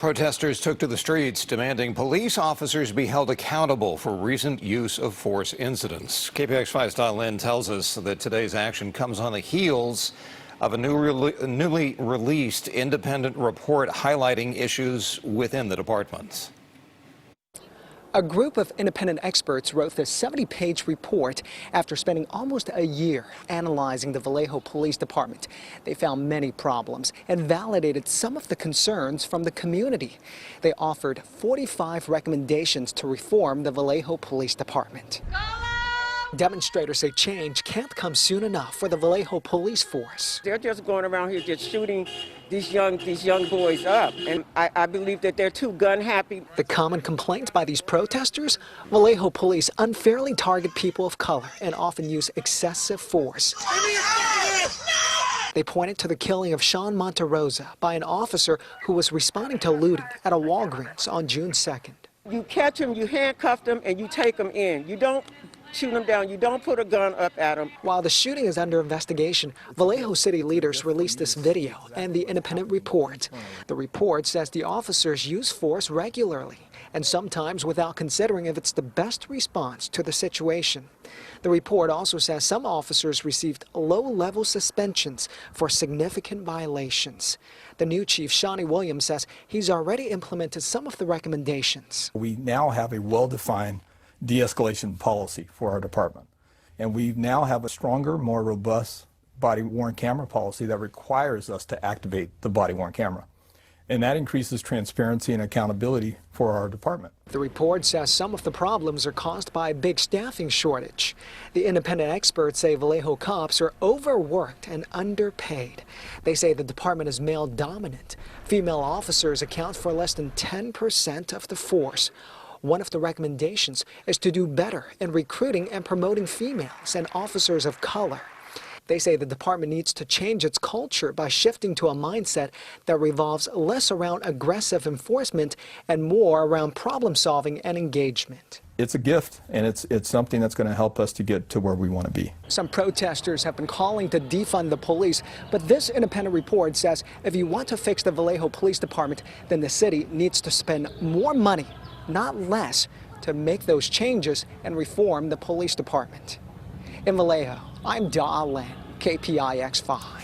Protesters took to the streets demanding police officers be held accountable for recent use of force incidents. KPX5's tells us that today's action comes on the heels of a newly released independent report highlighting issues within the department. A group of independent experts wrote this 70-page report after spending almost a year analyzing the Vallejo Police Department. They found many problems and validated some of the concerns from the community. They offered 45 recommendations to reform the Vallejo Police Department. Demonstrators say change can't come soon enough for the Vallejo police force. They're just going around here just shooting these young boys up, and I believe that they're too gun happy. The common complaint by these protesters? Vallejo police unfairly target people of color and often use excessive force. They pointed to the killing of Sean Monterosa by an officer who was responding to looting at a Walgreens on June 2nd. You catch them, you handcuff them, and you take them in. You don't shoot them down. You don't put a gun up at them. While the shooting is under investigation, Vallejo city leaders released this video and the independent report. The report says the officers use force regularly and sometimes without considering if it's the best response to the situation. The report also says some officers received low-level suspensions for significant violations. The new chief, Shawnee Williams, says he's already implemented some of the recommendations. We now have a well-defined de-escalation policy for our department. And we now have a stronger, more robust body-worn camera policy that requires us to activate the body-worn camera. And that increases transparency and accountability for our department. The report says some of the problems are caused by a big staffing shortage. The independent experts say Vallejo cops are overworked and underpaid. They say the department is male-dominant. Female officers account for less than 10% of the force. One of the recommendations is to do better in recruiting and promoting females and officers of color. They say the department needs to change its culture by shifting to a mindset that revolves less around aggressive enforcement and more around problem solving and engagement. It's a gift, and it's something that's going to help us to get to where we want to be. Some protesters have been calling to defund the police, but this independent report says if you want to fix the Vallejo Police Department, then the city needs to spend more money, not less, to make those changes and reform the police department. In Vallejo, I'm Dalen, KPIX 5.